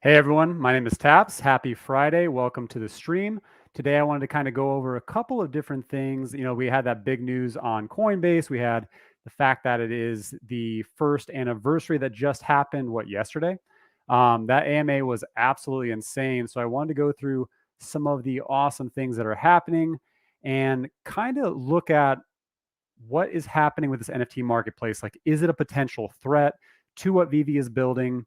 Hey everyone, my name is Taps. Happy Friday. Welcome to the stream. Today I wanted to kind of go over a couple of different things. We had that big news on Coinbase. We had the fact that it is the first anniversary that just happened, yesterday? That AMA was absolutely insane. So I wanted to go through some of the awesome things that are happening and kind of look at what is happening with this NFT marketplace. Like, is it a potential threat to what Veve is building?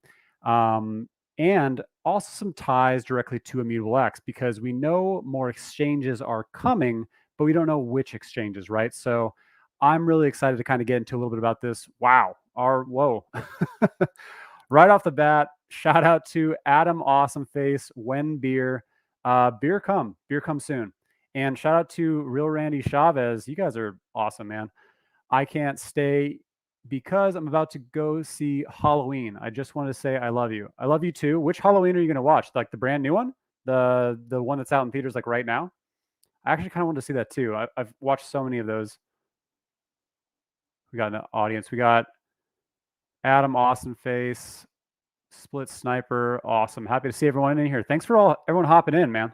And also some ties directly to Immutable X, because we know more exchanges are coming, but we don't know which exchanges, right? So I'm really excited to kind of get into a little bit about this. Wow. Whoa. Right off the bat, shout out to Adam Awesome Face, When Beer. Beer come soon. And shout out to Real Randy Chavez. You guys are awesome, man. I can't stay because I'm about to go see Halloween. I just wanted to say I love you. I love you too. Which Halloween are you going to watch? Like the brand new one? The one that's out in theaters like right now? I actually kind of want to see that too. I've watched so many of those. We got an audience. We got Adam Awesome Face, Split Sniper. Awesome. Happy to see everyone in here. Thanks for everyone hopping in, man.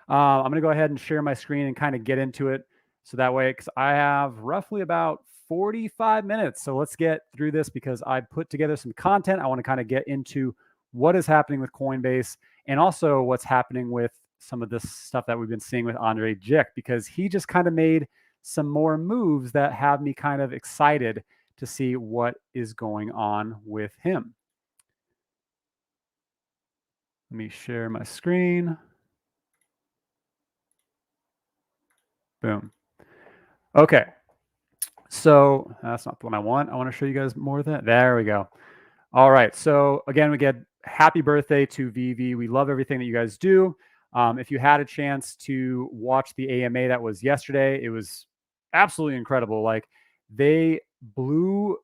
I'm going to go ahead and share my screen and kind of get into it. So that way, because I have roughly about 45 minutes. So let's get through this because I put together some content. I want to kind of get into what is happening with Coinbase and also what's happening with some of this stuff that we've been seeing with Andrei Jikh, because he just kind of made some more moves that have me kind of excited to see what is going on with him. Let me share my screen. Boom. Okay. So that's not the one I want. I want to show you guys more of that. There we go. All right. So again, we get happy birthday to Veve. We love everything that you guys do. If you had a chance to watch the AMA that was yesterday, it was absolutely incredible. Like, they blew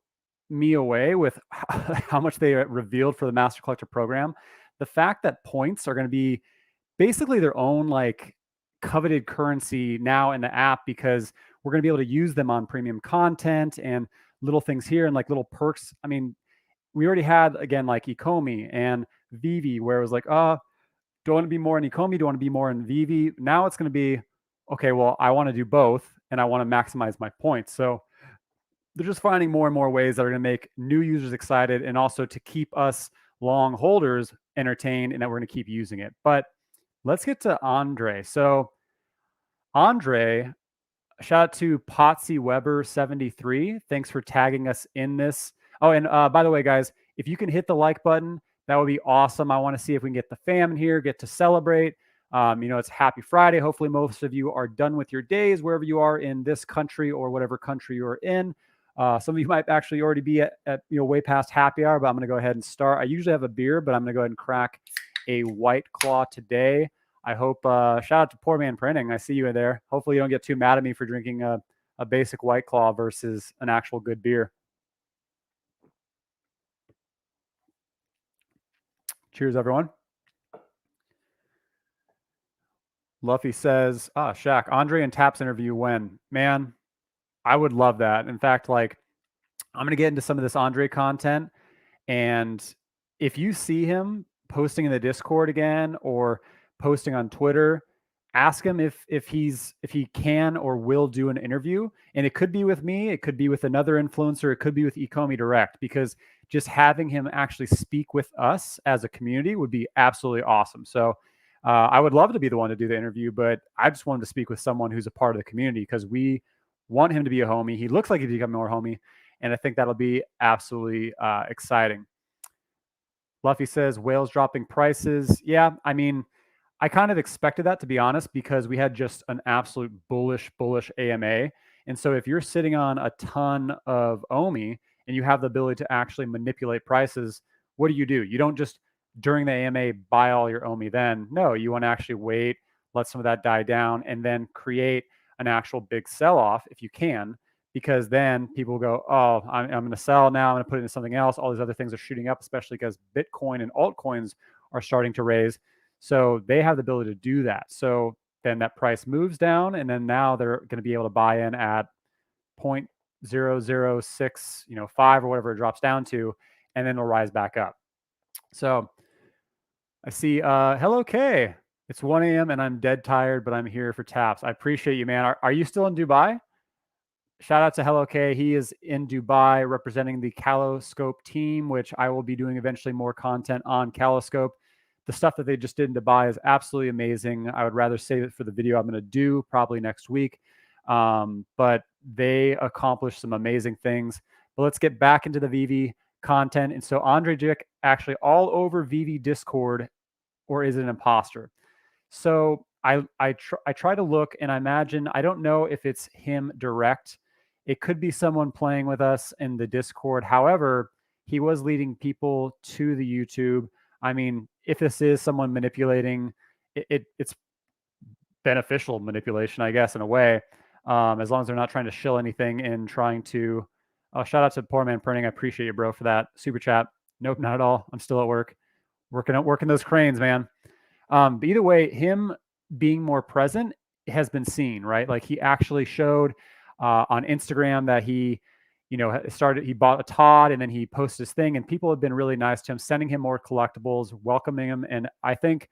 me away with how much they revealed for the Master Collector program. The fact that points are going to be basically their own like coveted currency now in the app, because we're going to be able to use them on premium content and little things here and like little perks. I mean, we already had, again, like Ecomi and Veve, where it was like, oh, do I want to be more in Ecomi? Do I want to be more in Veve? Now it's going to be, okay, well, I want to do both and I want to maximize my points. So they're just finding more and more ways that are going to make new users excited and also to keep us long holders entertained and that we're going to keep using it. But let's get to Andrei. So Andrei, shout out to Potsy Weber 73. Thanks for tagging us in this. Oh, and by the way, guys, if you can hit the like button, that would be awesome. I want to see if we can get the fam in here, get to celebrate. It's Happy Friday. Hopefully, most of you are done with your days wherever you are in this country or whatever country you're in. Some of you might actually already be at way past happy hour, but I'm going to go ahead and start. I usually have a beer, but I'm going to go ahead and crack a White Claw today. I hope, shout out to Poor Man Printing. I see you in there. Hopefully you don't get too mad at me for drinking a basic White Claw versus an actual good beer. Cheers, everyone. Luffy says, Shaq, Andrei and Taps interview when? Man, I would love that. In fact, like, I'm going to get into some of this Andrei content. And if you see him posting in the Discord again or posting on Twitter, ask him if he can or will do an interview. And it could be with me, it could be with another influencer, it could be with Ecomi Direct, because just having him actually speak with us as a community would be absolutely awesome. So I would love to be the one to do the interview, but I just wanted to speak with someone who's a part of the community because we want him to be a homie. He looks like he's becoming more homie, and I think that'll be absolutely exciting. Luffy says whales dropping prices. Yeah, I mean, I kind of expected that, to be honest, because we had just an absolute bullish AMA. And so if you're sitting on a ton of OMI and you have the ability to actually manipulate prices, what do? You don't just during the AMA buy all your OMI then. No, you want to actually wait, let some of that die down, and then create an actual big sell-off if you can, because then people go, oh, I'm going to sell now. I'm going to put it into something else. All these other things are shooting up, especially because Bitcoin and altcoins are starting to raise. So they have the ability to do that. So then that price moves down, and then now they're going to be able to buy in at 0.006, 5 or whatever it drops down to, and then it'll rise back up. So I see. Hello, Kay. It's 1 a.m. and I'm dead tired, but I'm here for taps. I appreciate you, man. Are you still in Dubai? Shout out to Hello K. He is in Dubai representing the Caloscope team, which I will be doing eventually more content on Caloscope. The stuff that they just did in Dubai is absolutely amazing. I would rather save it for the video I'm going to do probably next week. But they accomplished some amazing things. But let's get back into the Veve content. And so Andrei Jikh actually all over Veve Discord, or is it an imposter? So I try to look, and I imagine, I don't know if it's him direct. It could be someone playing with us in the Discord. However, he was leading people to the YouTube. I mean, if this is someone manipulating, it's beneficial manipulation, I guess, in a way, as long as they're not trying to shill anything and trying to. Oh, shout out to Poor Man Printing. I appreciate you, bro, for that super chat. Nope, not at all. I'm still at work, working those cranes, man. But either way, him being more present has been seen, right? Like he actually showed on Instagram that he, he bought a Todd and then he posted his thing, and people have been really nice to him, sending him more collectibles, welcoming him. And I think,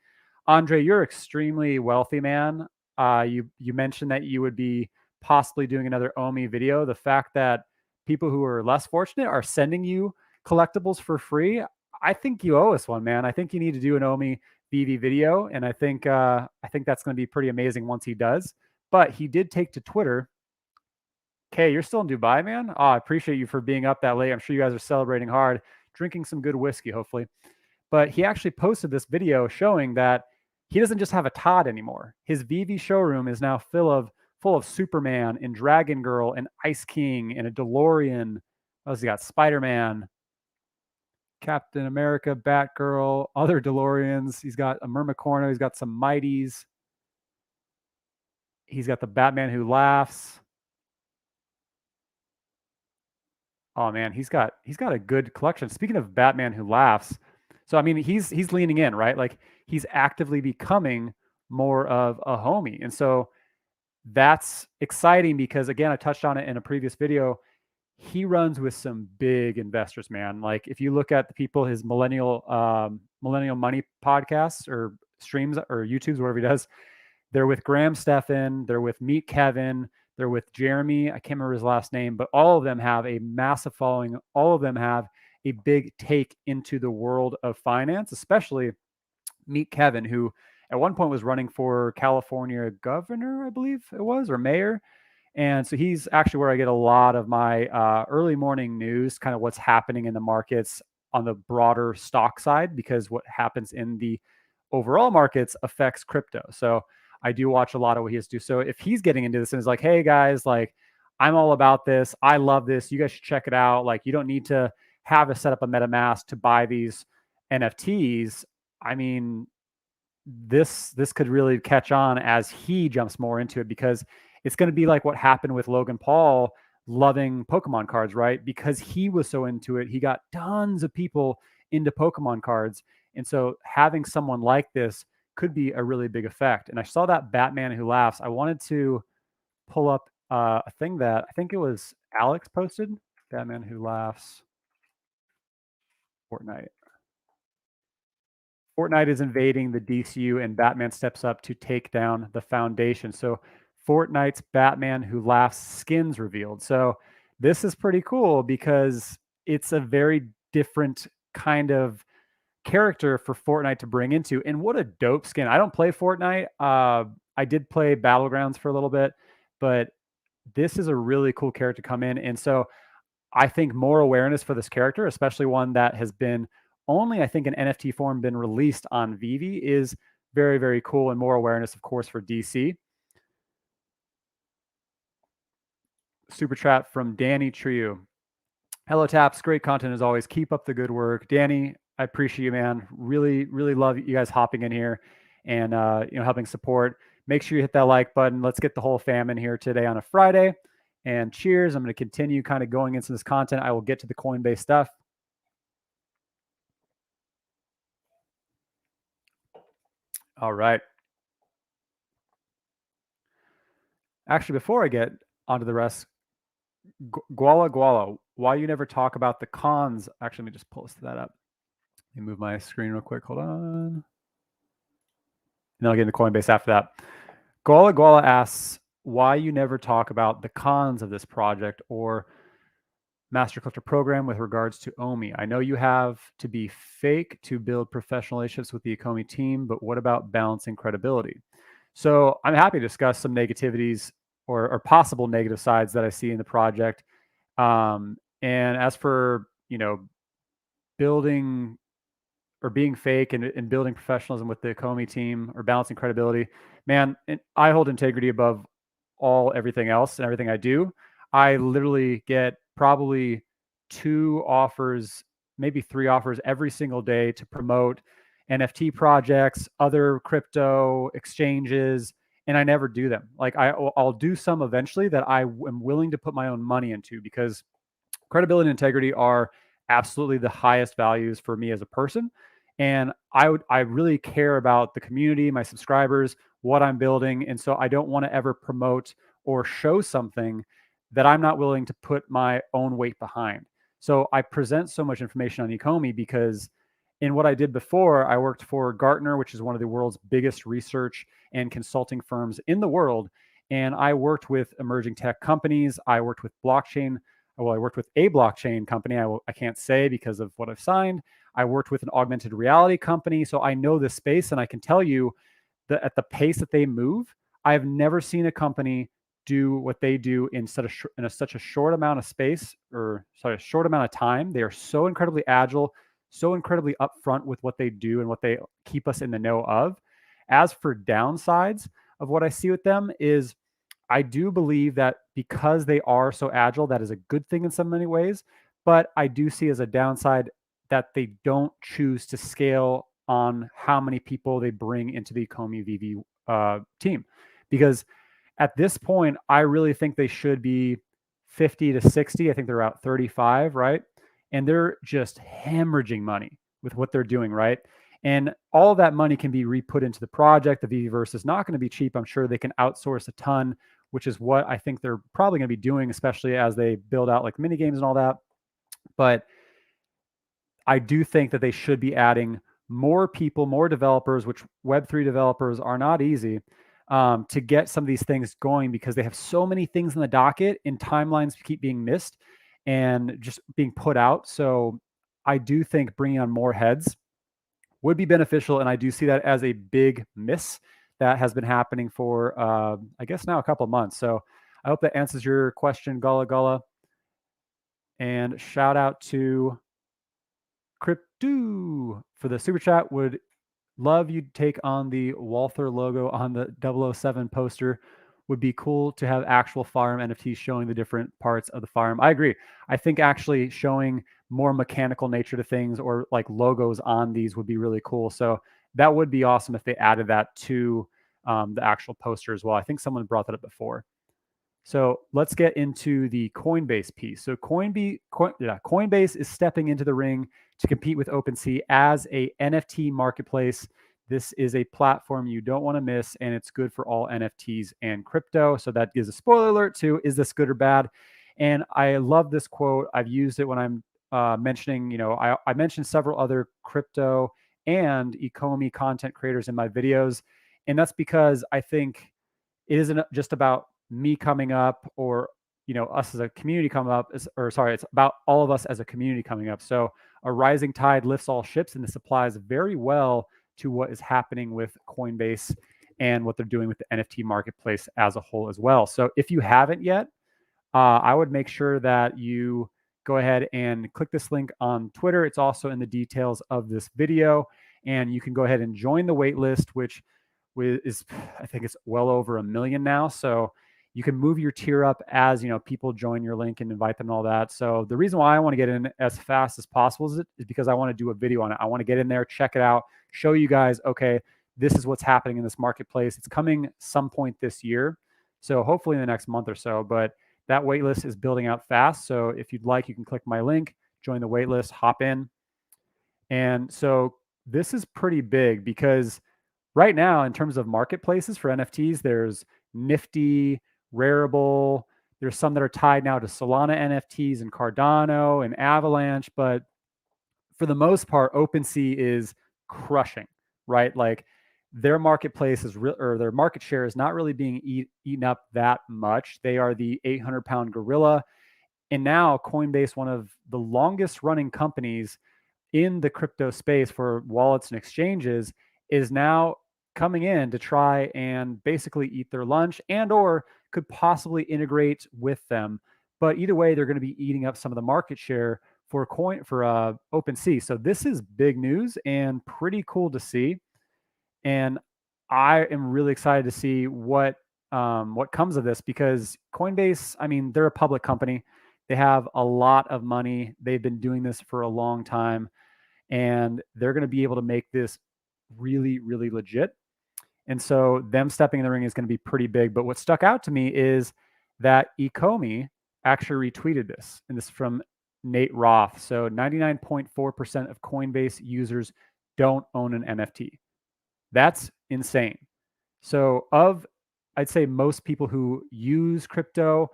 Andrei, you're extremely wealthy, man. You mentioned that you would be possibly doing another OMI video. The fact that people who are less fortunate are sending you collectibles for free, I think you owe us one, man. I think you need to do an OMI Veve video, and I think that's going to be pretty amazing once he does. But he did take to Twitter. Okay, you're still in Dubai, man. Oh, I appreciate you for being up that late. I'm sure you guys are celebrating hard, drinking some good whiskey, hopefully. But he actually posted this video showing that he doesn't just have a Todd anymore. His Veve showroom is now full of Superman and Dragon Girl and Ice King and a DeLorean. What else he got? Spider-Man, Captain America, Batgirl, other DeLoreans. He's got a Mermicorno. He's got some Mighties. He's got the Batman Who Laughs. Oh man, he's got a good collection. Speaking of Batman Who Laughs, so I mean he's leaning in, right? Like he's actively becoming more of a homie, and so that's exciting because, again, I touched on it in a previous video. He runs with some big investors, man. Like if you look at the people, his millennial money podcasts or streams or YouTubes, whatever he does, they're with Graham Stephan, they're with Meet Kevin, they're with Jeremy. I can't remember his last name, but all of them have a massive following. All of them have a big take into the world of finance, especially Meet Kevin, who at one point was running for California governor, I believe it was, or mayor. And so he's actually where I get a lot of my early morning news, kind of what's happening in the markets on the broader stock side, because what happens in the overall markets affects crypto. So I do watch a lot of what he has to do. So if he's getting into this and is like, hey guys, like I'm all about this. I love this. You guys should check it out. Like you don't need to have a set up a MetaMask to buy these NFTs. I mean, this could really catch on as he jumps more into it, because it's going to be like what happened with Logan Paul loving Pokemon cards, right? Because he was so into it, he got tons of people into Pokemon cards. And so having someone like this could be a really big effect. And I saw that Batman Who Laughs. I wanted to pull up a thing that I think it was Alex posted. Batman Who Laughs Fortnite. Fortnite is invading the DCU and Batman steps up to take down the Foundation. So Fortnite's Batman Who Laughs skins revealed. So this is pretty cool because it's a very different kind of character for Fortnite to bring into. And what a dope skin. I don't play Fortnite. I did play Battlegrounds for a little bit, but this is a really cool character to come in. And so I think more awareness for this character, especially one that has been only, I think, in NFT form been released on Veve, is very, very cool. And more awareness, of course, for DC. Super chat from Danny Trio. Hello, Taps. Great content as always. Keep up the good work. Danny, I appreciate you, man. Really, really love you guys hopping in here and helping support. Make sure you hit that like button. Let's get the whole fam in here today on a Friday. And cheers. I'm going to continue kind of going into this content. I will get to the Coinbase stuff. All right. Actually, before I get onto the rest, Guala, why you never talk about the cons? Actually, let me just post that up. Let me move my screen real quick. Hold on. then I'll get into Coinbase after that. Gola asks why you never talk about the cons of this project or Master Collector program with regards to OMI. I know you have to be fake to build professional relationships with the Ecomi team, but what about balancing credibility? So I'm happy to discuss some negativities or possible negative sides that I see in the project. And as for, building or being fake and building professionalism with the Ecomi team or balancing credibility, man, I hold integrity above everything else and everything I do. I literally get probably 2 offers, maybe 3 offers every single day to promote NFT projects, other crypto exchanges, and I never do them. Like I'll do some eventually that I am willing to put my own money into, because credibility and integrity are absolutely the highest values for me as a person. And I really care about the community, my subscribers, what I'm building. And so I don't want to ever promote or show something that I'm not willing to put my own weight behind. So I present so much information on Ecomi because in what I did before, I worked for Gartner, which is one of the world's biggest research and consulting firms in the world. And I worked with emerging tech companies. I worked with blockchain. Well, I worked with a blockchain company. I can't say because of what I've signed. I worked with an augmented reality company. So I know this space, and I can tell you that at the pace that they move, I've never seen a company do what they do in such a short amount of space, or sorry, a short amount of time. They are so incredibly agile, so incredibly upfront with what they do and what they keep us in the know of. As for downsides of what I see with them is, I do believe that because they are so agile, that is a good thing in so many ways. But I do see as a downside that they don't choose to scale on how many people they bring into the Ecomi Veve team. Because at this point, I really think they should be 50 to 60. I think they're about 35, right? And they're just hemorrhaging money with what they're doing, right? And all of that money can be re-put into the project. The Veveverse is not going to be cheap. I'm sure they can outsource a ton, which is what I think they're probably going to be doing, especially as they build out like mini games and all that. But I do think that they should be adding more people, more developers, which Web3 developers are not easy, to get some of these things going, because they have so many things in the docket and timelines keep being missed and just being put out. So I do think bringing on more heads would be beneficial. And I do see that as a big miss that has been happening for, I guess now a couple of months. So I hope that answers your question, Gullah. And shout out to Crypto for the super chat. Would love you to take on the Walther logo on the 007 poster. Would be cool to have actual farm NFTs showing the different parts of the farm. I agree. I think actually showing more mechanical nature to things, or like logos on these, would be really cool. So that would be awesome if they added that to the actual poster as well. I think someone brought that up before. So let's get into the Coinbase piece. So Coinbase is stepping into the ring to compete with OpenSea as a NFT marketplace. This is a platform you don't want to miss, and it's good for all NFTs and crypto. So that gives a spoiler alert to, is this good or bad? And I love this quote. I've used it when I'm mentioning, I mentioned several other crypto and Ecomi content creators in my videos. And that's because I think it isn't just about me coming up, or us as a community coming up, it's about all of us as a community coming up. So a rising tide lifts all ships, and this applies very well to what is happening with Coinbase and what they're doing with the NFT marketplace as a whole as well. So if you haven't yet, I would make sure that you go ahead and click this link on Twitter. It's also in the details of this video, and you can go ahead and join the wait list, which is, I think it's well over 1 million now. So you can move your tier up as people join your link and invite them and all that. So the reason why I want to get in as fast as possible is because I want to do a video on it. I want to get in there, check it out, show you guys, okay, this is what's happening in this marketplace. It's coming some point this year, so hopefully in the next month or so. But that waitlist is building out fast. So if you'd like, you can click my link, join the waitlist, hop in. And so this is pretty big, because right now, in terms of marketplaces for NFTs, there's Nifty, Rarible. There's some that are tied now to Solana NFTs and Cardano and Avalanche. But for the most part, OpenSea is crushing, right? Like their marketplace is or their market share is not really being eaten up that much. They are the 800-pound gorilla. And now Coinbase, one of the longest running companies in the crypto space for wallets and exchanges, is now coming in to try and basically eat their lunch and or could possibly integrate with them. But either way, they're going to be eating up some of the market share for OpenSea. So this is big news and pretty cool to see. And I am really excited to see what comes of this, because Coinbase, I mean, they're a public company. They have a lot of money. They've been doing this for a long time, and they're going to be able to make this really, really legit. And so them stepping in the ring is going to be pretty big. But what stuck out to me is that Ecomi actually retweeted this, and this is from Nate Roth. So 99.4% of Coinbase users don't own an NFT. That's insane. So I'd say most people who use crypto,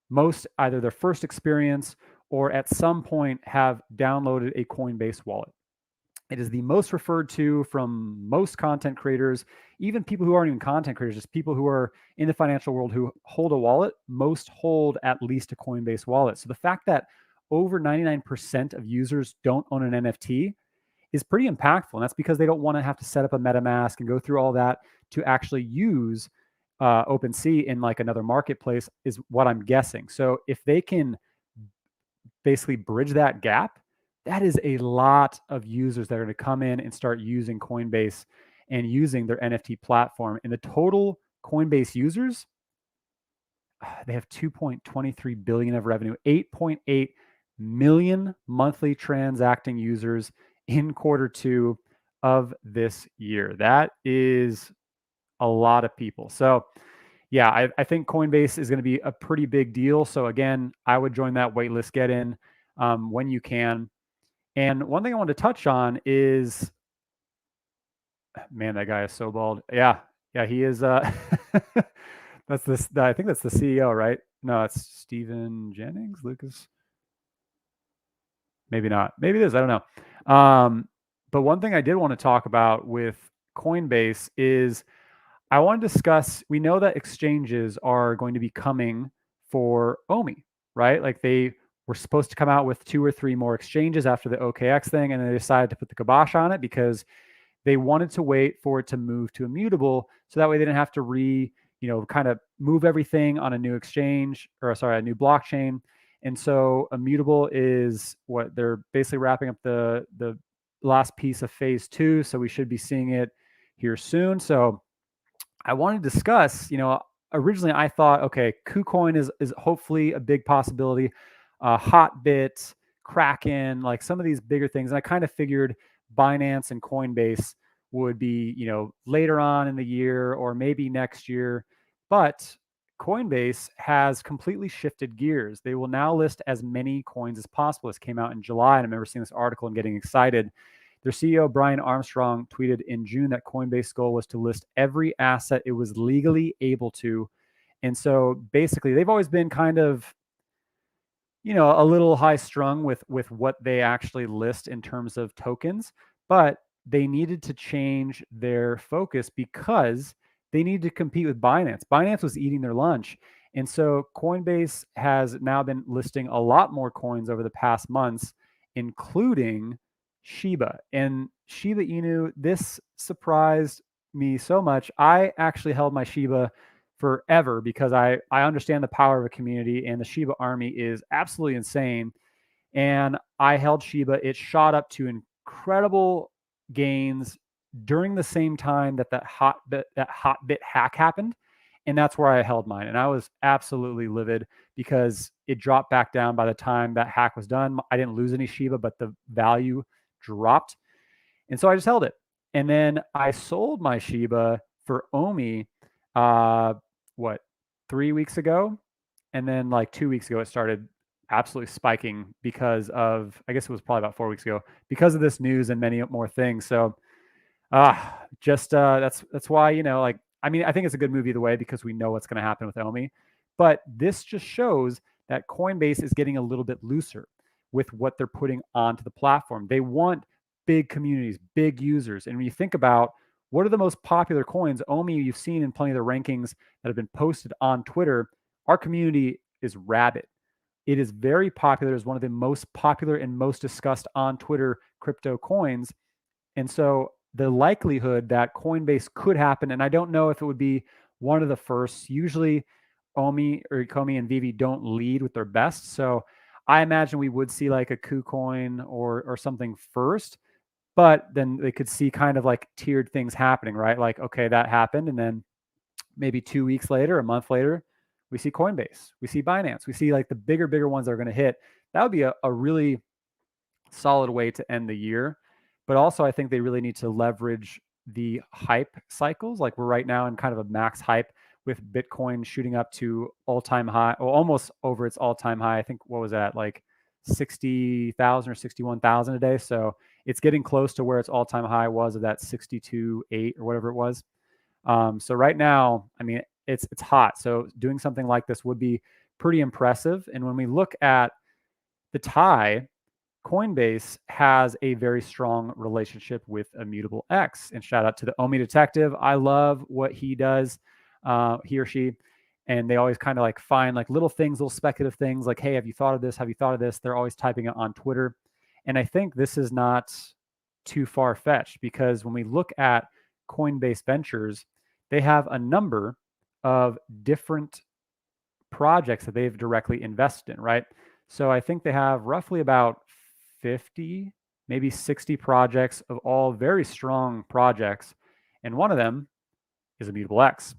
most either their first experience or at some point have downloaded a Coinbase wallet. It is the most referred to from most content creators, even people who aren't even content creators, just people who are in the financial world who hold a wallet. Most hold at least a Coinbase wallet. So the fact that over 99% of users don't own an NFT is pretty impactful. And that's because they don't want to have to set up a MetaMask and go through all that to actually use OpenSea in like another marketplace, is what I'm guessing. So if they can basically bridge that gap, that is a lot of users that are going to come in and start using Coinbase and using their NFT platform. And the total Coinbase users, they have 2.23 billion of revenue, 8.8 million monthly transacting users in Q2 of this year. That is a lot of people. So yeah, I think Coinbase is going to be a pretty big deal. So again, I would join that waitlist, get in when you can. And one thing I wanted to touch on is, man, that guy is so bald. Yeah, he is. That's this. I think that's the CEO, right? No, it's Stephen Jennings, Lucas. Maybe not. Maybe it is. I don't know. But one thing I did want to talk about with Coinbase is I want to discuss, we know that exchanges are going to be coming for OMI, right? Like they were supposed to come out with 2 or 3 more exchanges after the OKX thing, and they decided to put the kibosh on it because they wanted to wait for it to move to immutable, so that way they didn't have to kind of move everything on a new exchange, or sorry, a new blockchain. And so immutable is what they're basically wrapping up the last piece of phase 2. So we should be seeing it here soon. So I want to discuss, originally I thought, okay, KuCoin is hopefully a big possibility, Hotbit, Kraken, like some of these bigger things. And I kind of figured Binance and Coinbase would be, later on in the year or maybe next year. But Coinbase has completely shifted gears. They will now list as many coins as possible. This came out in July, and I remember seeing this article and getting excited. Their CEO, Brian Armstrong, tweeted in June that Coinbase's goal was to list every asset it was legally able to. And so basically, they've always been kind of, a little high strung with what they actually list in terms of tokens, but they needed to change their focus because they needed to compete with Binance. Binance was eating their lunch. And so Coinbase has now been listing a lot more coins over the past months, including Shiba. And Shiba Inu, this surprised me so much. I actually held my Shiba forever because I understand the power of a community, and the Shiba army is absolutely insane. And I held Shiba. It shot up to incredible gains during the same time that Hotbit hack happened. And that's where I held mine. And I was absolutely livid because it dropped back down by the time that hack was done. I didn't lose any Shiba, but the value dropped. And so I just held it. And then I sold my Shiba for OMI, 3 weeks ago? And then like 2 weeks ago, it started absolutely spiking because of, I guess it was probably about 4 weeks ago, because of this news and many more things. So that's why, I think it's a good move either way because we know what's going to happen with OMI. But this just shows that Coinbase is getting a little bit looser with what they're putting onto the platform. They want big communities, big users. And when you think about what are the most popular coins? OMI, you've seen in plenty of the rankings that have been posted on Twitter. Our community is rabid. It is very popular. It's one of the most popular and most discussed on Twitter crypto coins. And so the likelihood that Coinbase could happen, and I don't know if it would be one of the first. Usually OMI or Ecomi and Veve don't lead with their best. So I imagine we would see like a KuCoin or something first, but then they could see kind of like tiered things happening, right? Like, okay, that happened. And then maybe 2 weeks later, a month later, we see Coinbase, we see Binance, we see like the bigger ones that are going to hit. That would be a really solid way to end the year. But also, I think they really need to leverage the hype cycles. Like we're right now in kind of a max hype with Bitcoin shooting up to all-time high, or almost over its all-time high. I think, what was that, like 60,000 or 61,000 a day? So it's getting close to where its all-time high was of that 62.8 or whatever it was. So right now, I mean, it's hot. So doing something like this would be pretty impressive. And when we look at the tie, Coinbase has a very strong relationship with Immutable X. And shout out to the OMI detective. I love what he does, he or she. And they always kind of like find like little things, little speculative things like, hey, have you thought of this? Have you thought of this? They're always typing it on Twitter. And I think this is not too far-fetched, because when we look at Coinbase Ventures, they have a number of different projects that they've directly invested in, right? So I think they have roughly about 50, maybe 60 projects of all very strong projects. And one of them is Immutable X.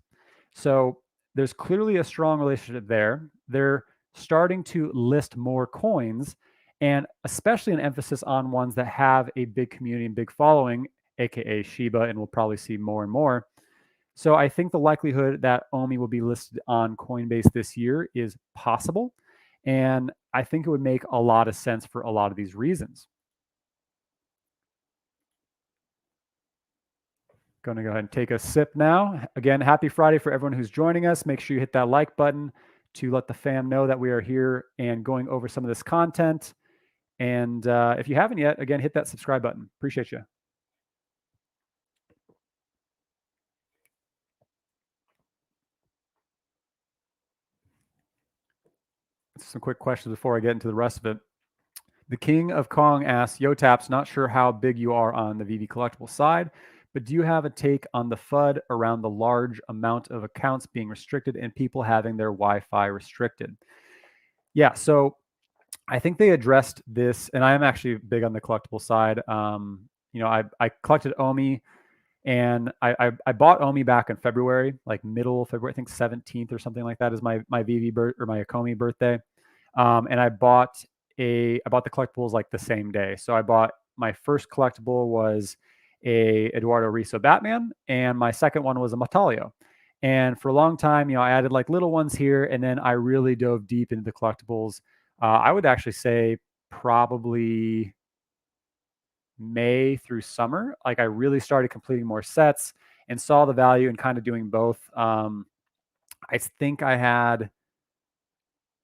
So there's clearly a strong relationship there. They're starting to list more coins, and especially an emphasis on ones that have a big community and big following, aka Shiba, and we'll probably see more and more. So I think the likelihood that OMI will be listed on Coinbase this year is possible. And I think it would make a lot of sense for a lot of these reasons. Going to go ahead and take a sip now. Again, happy Friday for everyone who's joining us. Make sure you hit that like button to let the fam know that we are here and going over some of this content. And if you haven't yet, again, hit that subscribe button. Appreciate you. Some quick questions before I get into the rest of it. The King of Kong asks, Yo Taps, not sure how big you are on the Veve collectible side, but do you have a take on the FUD around the large amount of accounts being restricted and people having their Wi-Fi restricted? Yeah, so I think they addressed this, and I am actually big on the collectible side. You know, I collected OMI, and I bought OMI back in February, like middle February, I think 17th or something like that is my Veve or my Ecomi birthday. And I bought the collectibles like the same day. So I bought, my first collectible was a Eduardo Riso Batman, and my second one was a Metalio. And for a long time, you know, I added like little ones here, and then I really dove deep into the collectibles. I would actually say probably May through summer. Like I really started completing more sets and saw the value in kind of doing both. I think I had,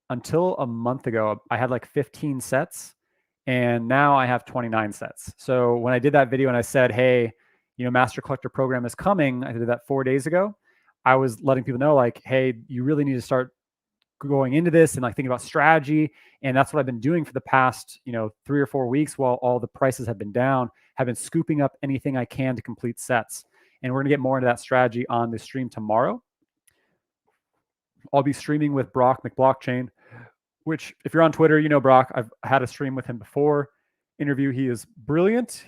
until a month ago, I had like 15 sets, and now I have 29 sets. So when I did that video and I said, hey, you know, Master Collector Program is coming, I did that 4 days ago. I was letting people know like, hey, you really need to start going into this and like thinking about strategy. And that's what I've been doing for the past, you know, 3 or 4 weeks while all the prices have been down, have been scooping up anything I can to complete sets. And we're gonna get more into that strategy on the stream tomorrow. I'll be streaming with Brock McBlockchain, which if you're on Twitter, you know Brock. I've had a stream with him before. Interview, he is brilliant.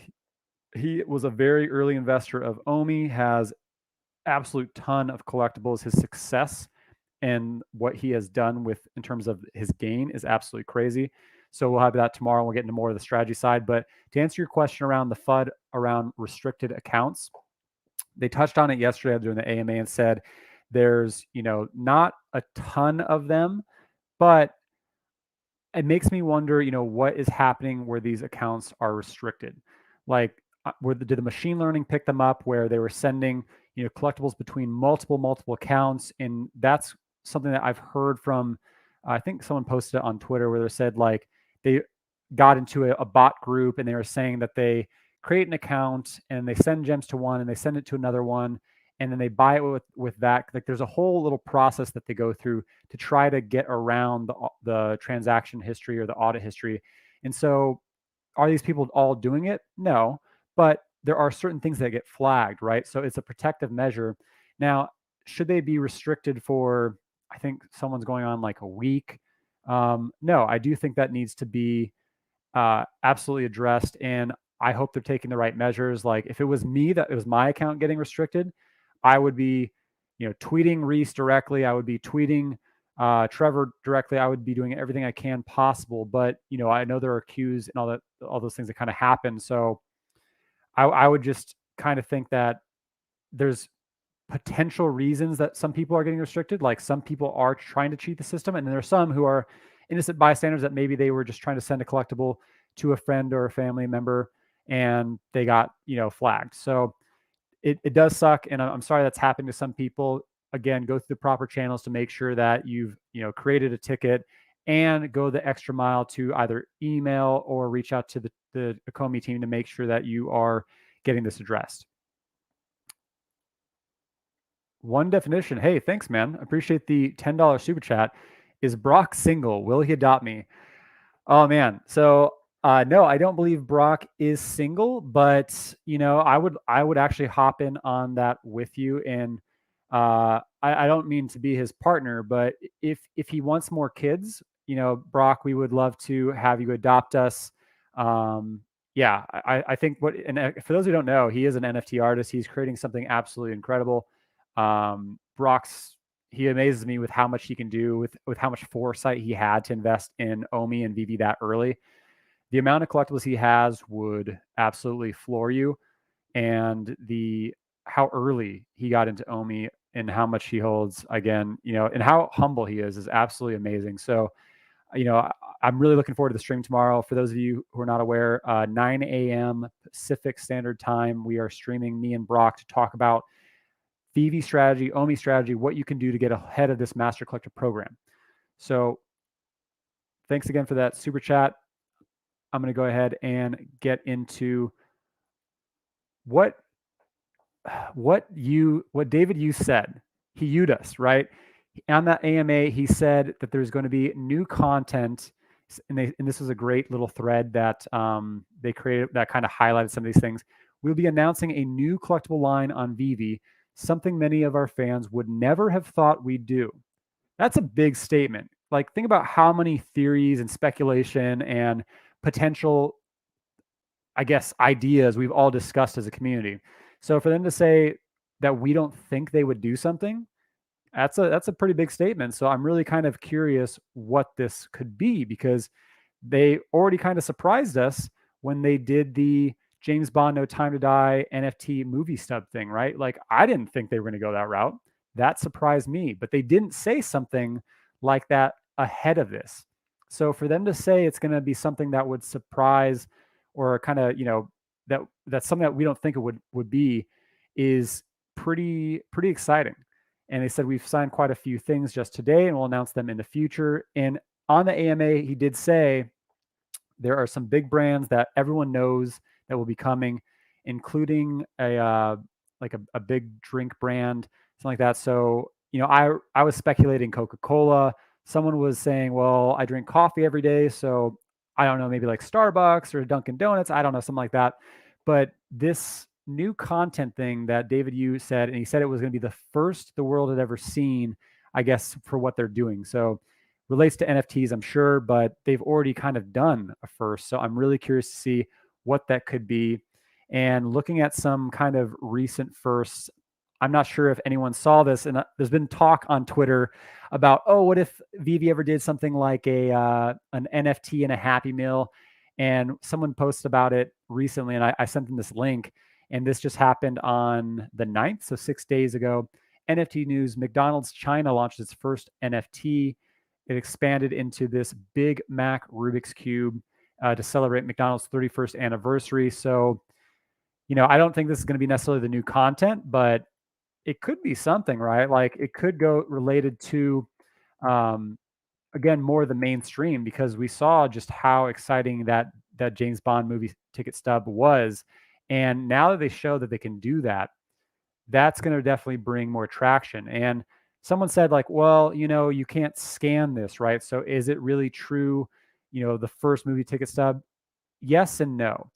He was a very early investor of OMI, has absolute ton of collectibles. His success and what he has done with in terms of his gain is absolutely crazy. So we'll have that tomorrow. We'll get into more of the strategy side. But to answer your question around the FUD around restricted accounts, they touched on it yesterday during the AMA and said there's, you know, not a ton of them, but it makes me wonder, you know, what is happening where these accounts are restricted. Like, did the machine learning pick them up where they were sending, you know, collectibles between multiple accounts? And that's something that I've heard from, I think someone posted it on Twitter where they said like they got into a bot group and they were saying that they create an account and they send gems to one and they send it to another one, and then they buy it with that. Like there's a whole little process that they go through to try to get around the transaction history or the audit history. And so are these people all doing it? No, but there are certain things that get flagged, right? So it's a protective measure. Now, should they be restricted for, I think someone's going on like a week? No, I do think that needs to be absolutely addressed. And I hope they're taking the right measures. Like if it was me, that it was my account getting restricted, I would be, tweeting Reese directly. I would be tweeting Trevor directly. I would be doing everything I can possible. But I know there are queues and all those things that kind of happen. So I would just kind of think that there's potential reasons that some people are getting restricted. Like some people are trying to cheat the system, and then there's some who are innocent bystanders that maybe they were just trying to send a collectible to a friend or a family member and they got flagged. So it does suck, and I'm sorry that's happened to some people. Again, go through the proper channels to make sure that you've created a ticket, and go the extra mile to either email or reach out to the Ecomi team to make sure that you are getting this addressed. One definition. Hey, thanks, man. Appreciate the $10 super chat. Is Brock single? Will he adopt me? Oh man. So no, I don't believe Brock is single, but I would actually hop in on that with you. And I don't mean to be his partner, but if he wants more kids, Brock, we would love to have you adopt us. Yeah, I think for those who don't know, he is an NFT artist. He's creating something absolutely incredible. He amazes me with how much he can do, with how much foresight he had to invest in OMI and Veve that early. The amount of collectibles he has would absolutely floor you, and how early he got into OMI and how much he holds, again, and how humble he is absolutely amazing. So, I'm really looking forward to the stream tomorrow. For those of you who are not aware, 9 a.m. Pacific Standard Time, we are streaming, me and Brock, to talk about Veve strategy, OMI strategy, what you can do to get ahead of this Master Collector program. So thanks again for that super chat. I'm going to go ahead and get into what David Yu said. He U'd us, right? On that AMA, he said that there's going to be new content, and this was a great little thread that they created that kind of highlighted some of these things. We'll be announcing a new collectible line on Veve, something many of our fans would never have thought we'd do. That's a big statement. Like, think about how many theories and speculation and potential, I guess, ideas we've all discussed as a community. So for them to say that we don't think they would do something, that's a pretty big statement. So I'm really kind of curious what this could be, because they already kind of surprised us when they did the James Bond No Time to Die NFT movie stub thing, right? Like, I didn't think they were going to go that route. That surprised me, but they didn't say something like that ahead of this. So for them to say it's going to be something that would surprise, or kind of, that's something that we don't think it would be, is pretty exciting. And they said we've signed quite a few things just today, and we'll announce them in the future. And on the AMA, he did say there are some big brands that everyone knows that will be coming, including a big drink brand, something like that. So, I was speculating Coca-Cola. Someone was saying, well, I drink coffee every day, so I don't know, maybe like Starbucks or Dunkin' Donuts. I don't know, something like that. But this new content thing that David Yu said, and he said it was going to be the first the world had ever seen, I guess, for what they're doing. So relates to NFTs, I'm sure, but they've already kind of done a first. So I'm really curious to see what that could be. And looking at some kind of recent firsts, I'm not sure if anyone saw this, and there's been talk on Twitter about, oh, what if Veve ever did something like an NFT and a Happy Meal? And someone posted about it recently, and I sent them this link, and this just happened on the 9th, so 6 days ago. NFT news: McDonald's China launched its first NFT. It expanded into this Big Mac Rubik's Cube to celebrate McDonald's 31st anniversary. So, I don't think this is going to be necessarily the new content, but it could be something, right? Like, it could go related to, again, more of the mainstream, because we saw just how exciting that James Bond movie ticket stub was. And now that they show that they can do that, that's going to definitely bring more traction. And someone said like, well, you can't scan this, right? So is it really true, the first movie ticket stub? Yes and no.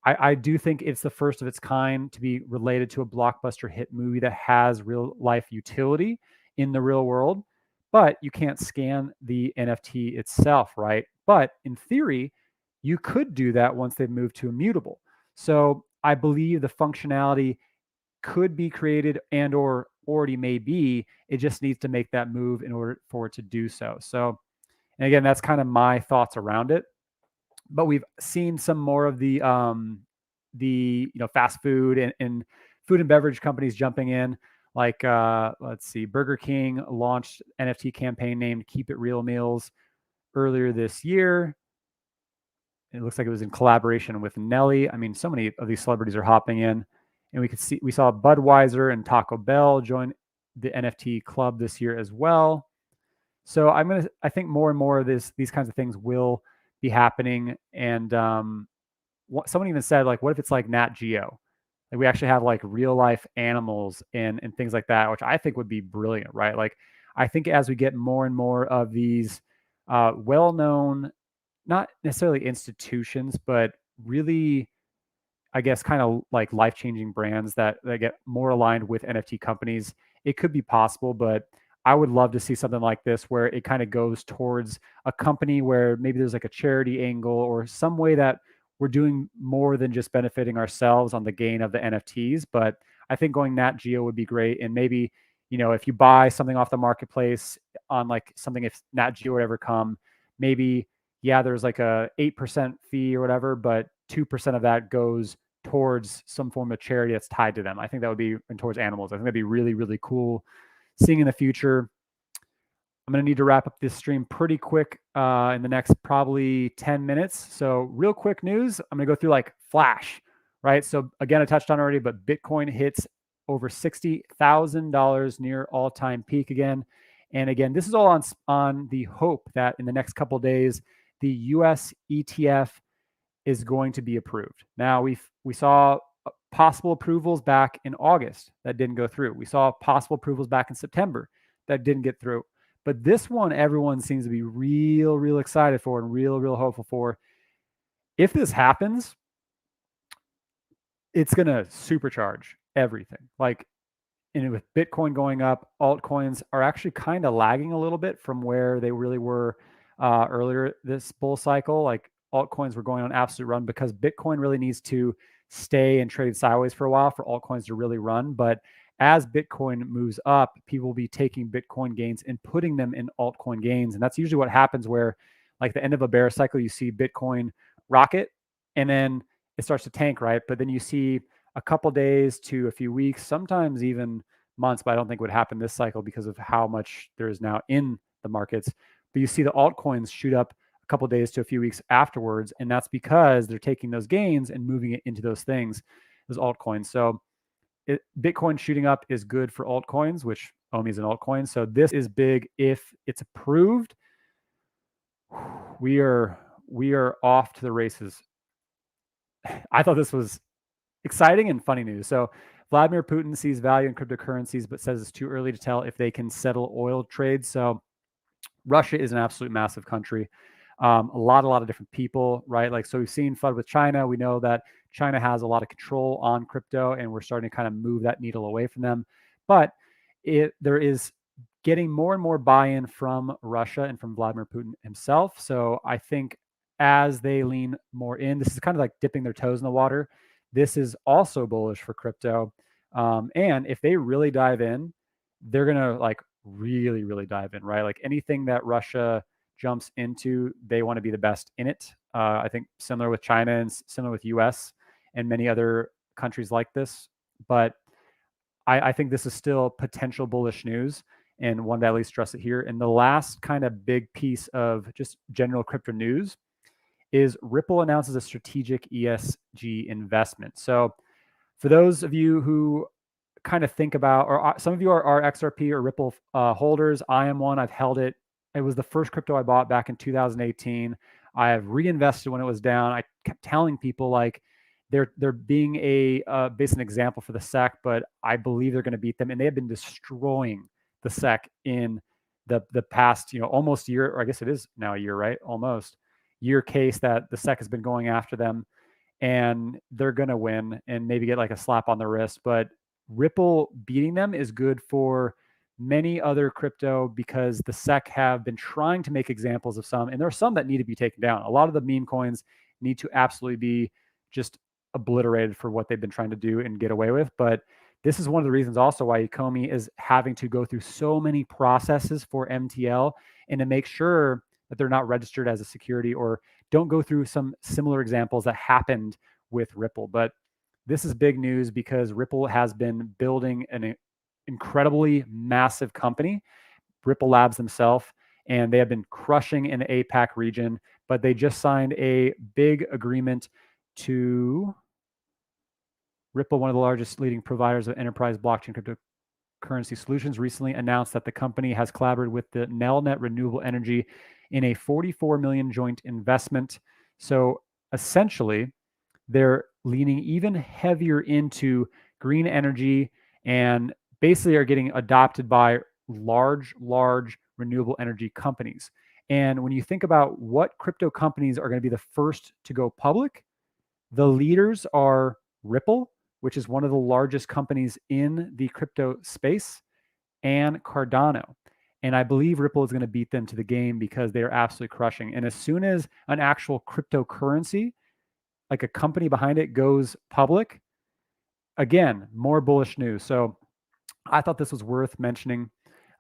I do think it's the first of its kind to be related to a blockbuster hit movie that has real life utility in the real world, but you can't scan the NFT itself, right? But in theory, you could do that once they've moved to immutable. So I believe the functionality could be created and or already may be. It just needs to make that move in order for it to do so. So, and again, that's kind of my thoughts around it. But we've seen some more of the fast food and food and beverage companies jumping in. Like let's see, Burger King launched NFT campaign named "Keep It Real Meals" earlier this year. It looks like it was in collaboration with Nelly. I mean, so many of these celebrities are hopping in, and we saw Budweiser and Taco Bell join the NFT club this year as well. So I think more and more of these kinds of things will be happening. And someone even said like, what if it's like Nat Geo? Like we actually have like real life animals and things like that, which I think would be brilliant, right? Like I think as we get more and more of these well-known, not necessarily institutions, but really, I guess, kind of like life-changing brands that get more aligned with NFT companies, it could be possible. But I would love to see something like this where it kind of goes towards a company where maybe there's like a charity angle or some way that we're doing more than just benefiting ourselves on the gain of the NFTs. But I think going Nat Geo would be great. And maybe, if you buy something off the marketplace on like something, if Nat Geo would ever come, maybe, yeah, there's like a 8% fee or whatever, but 2% of that goes towards some form of charity that's tied to them. I think that would be, and towards animals. I think that'd be really, really cool seeing in the future. I'm going to need to wrap up this stream pretty quick in the next probably 10 minutes. So real quick news, I'm going to go through like flash, right? So again, I touched on already, but Bitcoin hits over $60,000 near all-time peak again. And again, this is all on the hope that in the next couple of days, the US ETF is going to be approved. Now we saw possible approvals back in August that didn't go through. We saw possible approvals back in September that didn't get through. But this one, everyone seems to be real excited for and real hopeful for. If this happens, it's going to supercharge everything. Like, and with Bitcoin going up, altcoins are actually kind of lagging a little bit from where they really were earlier this bull cycle. Like altcoins were going on an absolute run because Bitcoin really needs to stay and trade sideways for a while for altcoins to really run. But as Bitcoin moves up, people will be taking Bitcoin gains and putting them in altcoin gains. And that's usually what happens where, like the end of a bear cycle, you see Bitcoin rocket and then it starts to tank, right? But then you see a couple days to a few weeks, sometimes even months, but I don't think would happen this cycle because of how much there is now in the markets. But you see the altcoins shoot up a couple days to a few weeks afterwards. And that's because they're taking those gains and moving it into those things, those altcoins. So Bitcoin shooting up is good for altcoins, which OMI is an altcoin. So this is big. If it's approved, we are off to the races. I thought this was exciting and funny news. So Vladimir Putin sees value in cryptocurrencies, but says it's too early to tell if they can settle oil trades. So Russia is an absolute massive country. A lot of different people, right? Like, so we've seen FUD with China. We know that China has a lot of control on crypto, and we're starting to kind of move that needle away from them. But there is getting more and more buy-in from Russia and from Vladimir Putin himself. So I think as they lean more in, this is kind of like dipping their toes in the water. This is also bullish for crypto. And if they really dive in, they're going to like really dive in, right? Like anything that Russia jumps into, they want to be the best in it. I think similar with China and similar with US and many other countries like this. But I think this is still potential bullish news and one that at least stress it here. And the last kind of big piece of just general crypto news is Ripple announces a strategic ESG investment. So for those of you who kind of think about, or some of you are XRP or Ripple holders, I am one. I've held it. It was the first crypto I bought back in 2018. I have reinvested when it was down. I kept telling people like they're being a based an example for the SEC, but I believe they're going to beat them, and they have been destroying the SEC in the past, almost year, or I guess it is now a year, right? Almost year case that the SEC has been going after them, and they're going to win and maybe get like a slap on the wrist. But Ripple beating them is good for many other crypto because the SEC have been trying to make examples of some, and there are some that need to be taken down. A lot of the meme coins need to absolutely be just obliterated for what they've been trying to do and get away with. But this is one of the reasons also why Ecomi is having to go through so many processes for MTL and to make sure that they're not registered as a security or don't go through some similar examples that happened with Ripple. But this is big news because Ripple has been building an incredibly massive company, Ripple Labs themselves, and they have been crushing in the APAC region, but they just signed a big agreement to Ripple, one of the largest leading providers of enterprise blockchain cryptocurrency solutions, recently announced that the company has collaborated with the Nelnet Renewable Energy in a $44 million joint investment. So essentially, they're leaning even heavier into green energy and basically are getting adopted by large renewable energy companies. And when you think about what crypto companies are going to be the first to go public, the leaders are Ripple, which is one of the largest companies in the crypto space, and Cardano. And I believe Ripple is going to beat them to the game because they are absolutely crushing. And as soon as an actual cryptocurrency, like a company behind it, goes public, again, more bullish news. So I thought this was worth mentioning.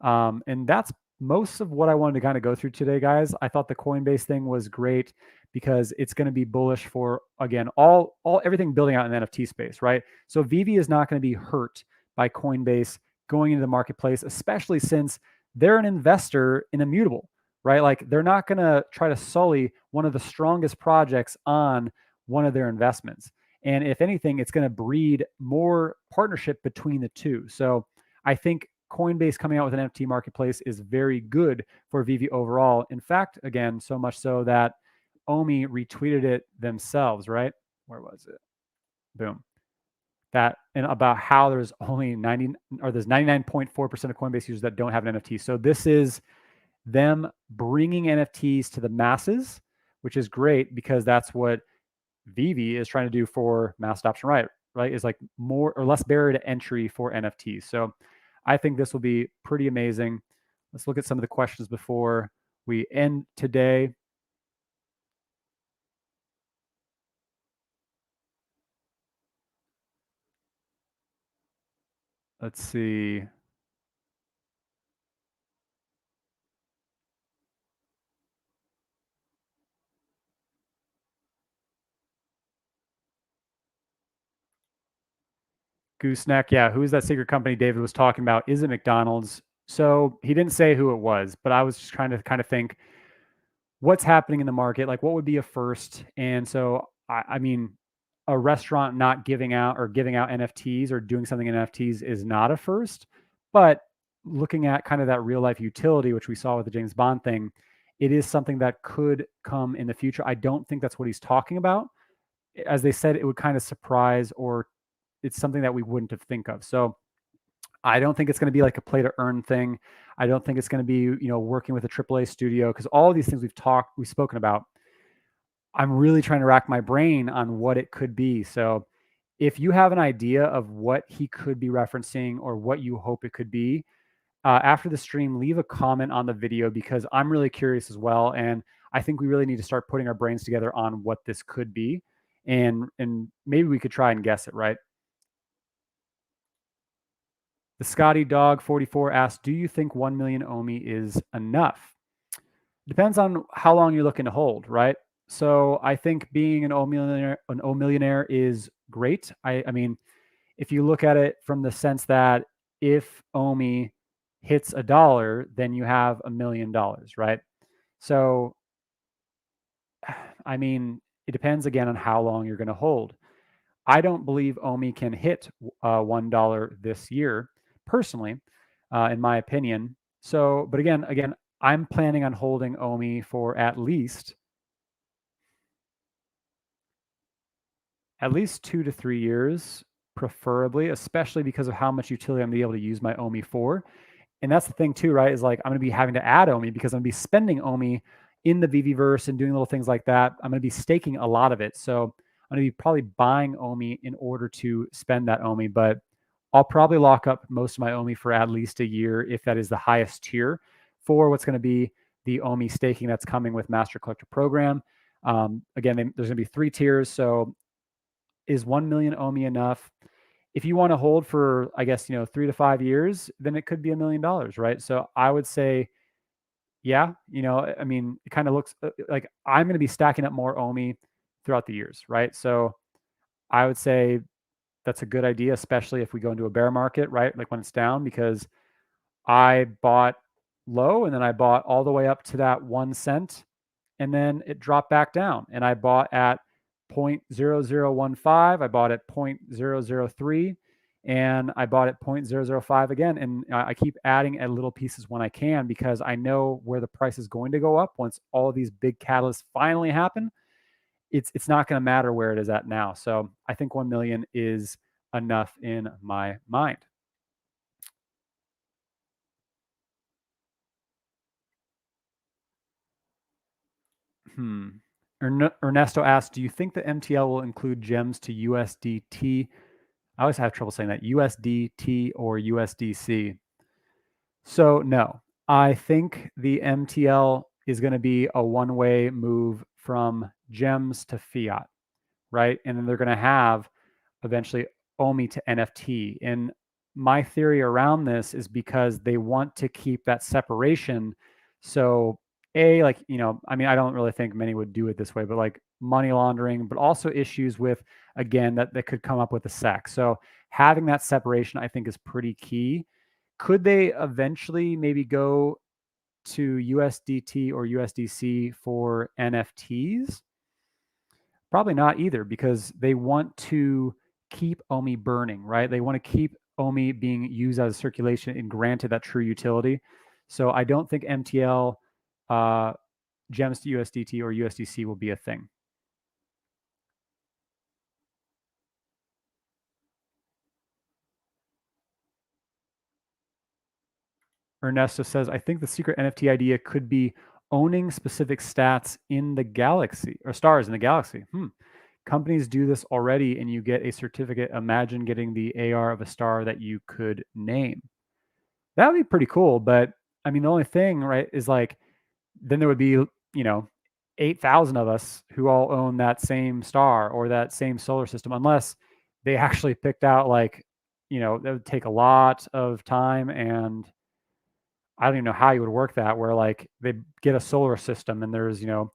And that's most of what I wanted to kind of go through today, guys. I thought the Coinbase thing was great because it's going to be bullish for, again, all everything building out in the NFT space, right? So Veve is not going to be hurt by Coinbase going into the marketplace, especially since they're an investor in Immutable, right? Like they're not going to try to sully one of the strongest projects on one of their investments. And if anything, it's going to breed more partnership between the two. So I think Coinbase coming out with an NFT marketplace is very good for Veve overall. In fact, again, so much so that OMI retweeted it themselves, right? Where was it? Boom. That and about how there's only 99.4% of Coinbase users that don't have an NFT. So this is them bringing NFTs to the masses, which is great because that's what Veve is trying to do for mass adoption, right? Is like more or less barrier to entry for NFTs. So I think this will be pretty amazing. Let's look at some of the questions before we end today. Let's see. Gooseneck, yeah, who is that secret company David was talking about? Is it McDonald's? So he didn't say who it was, but I was just trying to kind of think what's happening in the market, like what would be a first. And so, I mean, a restaurant not giving out or giving out NFTs or doing something in NFTs is not a first. But looking at kind of that real life utility, which we saw with the James Bond thing, it is something that could come in the future. I don't think that's what he's talking about. As they said, it would kind of surprise, or it's something that we wouldn't have think of. So I don't think it's going to be like a play to earn thing. I don't think it's going to be, working with a AAA studio, because all of these things we've spoken about. I'm really trying to rack my brain on what it could be. So if you have an idea of what he could be referencing or what you hope it could be, after the stream, leave a comment on the video because I'm really curious as well. And I think we really need to start putting our brains together on what this could be. And maybe we could try and guess it, right? The Scotty Dog 44 asks, do you think 1 million OMI is enough? Depends on how long you're looking to hold, right? So I think being an O millionaire is great. I mean, if you look at it from the sense that if OMI hits $1, then you have $1 million, right? So, I mean, it depends again on how long you're going to hold. I don't believe OMI can hit $1 this year, personally, in my opinion. So, but again, I'm planning on holding OMI for at least at least 2 to 3 years, preferably, especially because of how much utility I'm gonna be able to use my OMI for. And that's the thing too, right? Is like I'm gonna be having to add OMI because I'm gonna be spending OMI in the Viviverse and doing little things like that. I'm gonna be staking a lot of it. So I'm gonna be probably buying OMI in order to spend that OMI, but I'll probably lock up most of my OMI for at least a year if that is the highest tier for what's going to be the OMI staking that's coming with Master Collector Program. Again, there's going to be 3 tiers. So is 1 million OMI enough? If you want to hold for, I guess, 3 to 5 years, then it could be $1 million, right? So I would say, yeah, I mean, it kind of looks like I'm going to be stacking up more OMI throughout the years, right? So I would say that's a good idea, especially if we go into a bear market, right? Like when it's down, because I bought low and then I bought all the way up to that 1 cent and then it dropped back down. And I bought at 0.0015, I bought at 0.003, and I bought at 0.005 again. And I keep adding at little pieces when I can because I know where the price is going to go up once all of these big catalysts finally happen. It's not going to matter where it is at now. So I think 1 million is enough in my mind. Ernesto asked, do you think the MTL will include gems to USDT? I always have trouble saying that, USDT or USDC. So no, I think the MTL is going to be a one-way move from gems to fiat, right? And then they're going to have eventually OMI to NFT. And my theory around this is because they want to keep that separation. So like, I mean, I don't really think many would do it this way, but like money laundering, but also issues with, again, that could come up with a SEC. So having that separation, I think, is pretty key. Could they eventually maybe go to USDT or USDC for NFTs? Probably not either, because they want to keep OMI burning, right? They want to keep OMI being used as circulation and granted that true utility. So I don't think MTL, gems to USDT or USDC will be a thing. Ernesto says, I think the secret NFT idea could be owning specific stats in the galaxy or stars in the galaxy. Companies do this already and you get a certificate. Imagine getting the AR of a star that you could name. That would be pretty cool. But I mean, the only thing, right, is like, then there would be, 8,000 of us who all own that same star or that same solar system, unless they actually picked out like, that would take a lot of time. And I don't even know how you would work that, where like they get a solar system and there's, I don't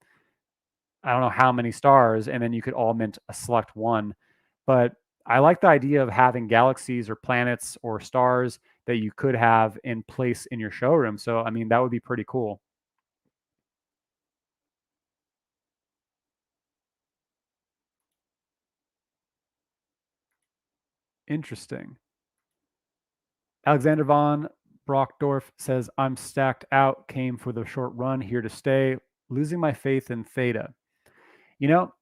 know how many stars, and then you could all mint a select one. But I like the idea of having galaxies or planets or stars that you could have in place in your showroom. So, I mean, that would be pretty cool. Interesting. Alexander von Brockdorf says, I'm stacked out, came for the short run, here to stay, losing my faith in Theta. You know,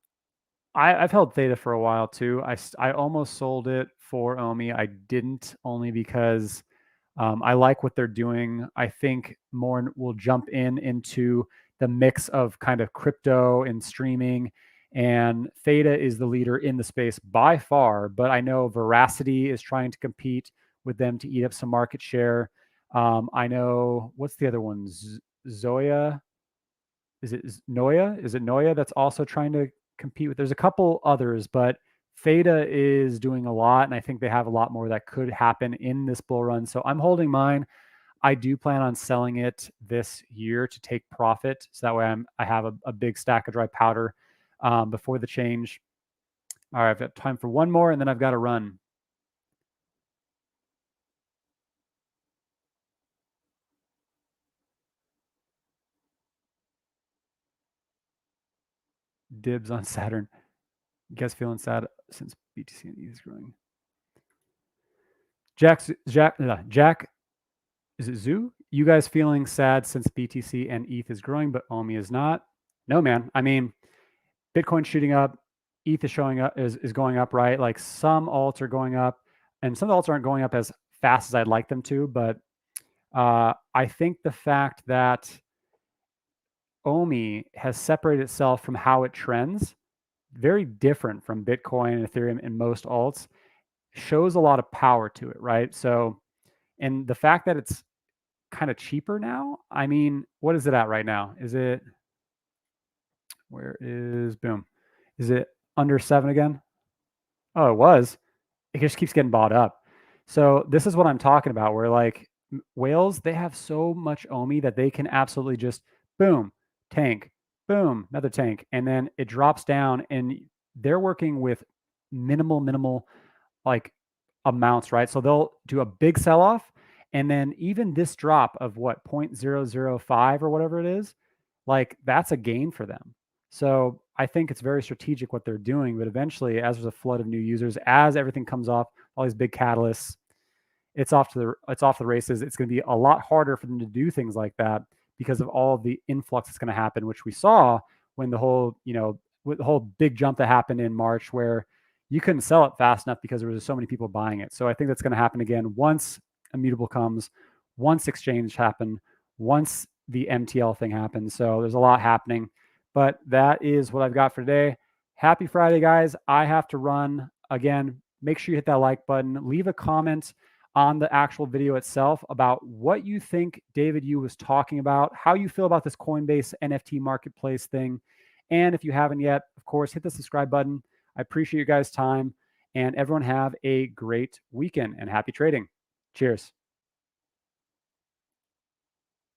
I've held Theta for a while too. I almost sold it for OMI. I didn't, only because I like what they're doing. I think more will jump into the mix of kind of crypto and streaming. And Theta is the leader in the space by far, but I know Veracity is trying to compete with them to eat up some market share. I know, what's the other one? Zoya? Is it Noya? Is it Noya that's also trying to compete with? There's a couple others, but Theta is doing a lot, and I think they have a lot more that could happen in this bull run. So I'm holding mine. I do plan on selling it this year to take profit, so that way I have a big stack of dry powder before the change. All right, I've got time for one more, and then I've got to run. Dibs on Saturn. You guys feeling sad since BTC and ETH is growing? Jack, is it Zoo? You guys feeling sad since BTC and ETH is growing, but OMI is not? No, man. I mean, Bitcoin shooting up, ETH is showing up, is going up, right? Like some alts are going up, and some of the alts aren't going up as fast as I'd like them to. But I think the fact that OMI has separated itself from how it trends, very different from Bitcoin and Ethereum and most alts, shows a lot of power to it, right? So, and the fact that it's kind of cheaper now, I mean, what is it at right now? Is it, where is, boom, is it under 7 again? Oh, it was. It just keeps getting bought up. So this is what I'm talking about, where like whales, they have so much OMI that they can absolutely just boom, tank, boom, another tank, and then it drops down, and they're working with minimal like amounts, right? So they'll do a big sell-off, and then even this drop of what, 0.005 or whatever it is, like that's a gain for them. So I think it's very strategic what they're doing, but eventually, as there's a flood of new users, as everything comes off, all these big catalysts, it's off the races. It's going to be a lot harder for them to do things like that because of all the influx that's going to happen, which we saw when the whole, with the whole big jump that happened in March, where you couldn't sell it fast enough because there was so many people buying it. So I think that's going to happen again once Immutable comes, once Exchange happen, once the MTL thing happens. So there's a lot happening, but that is what I've got for today. Happy Friday, guys. I have to run again. Make sure you hit that like button, leave a comment on the actual video itself about what you think David Yu was talking about, how you feel about this Coinbase NFT Marketplace thing. And if you haven't yet, of course, hit the subscribe button. I appreciate you guys' time, and everyone have a great weekend and happy trading. Cheers.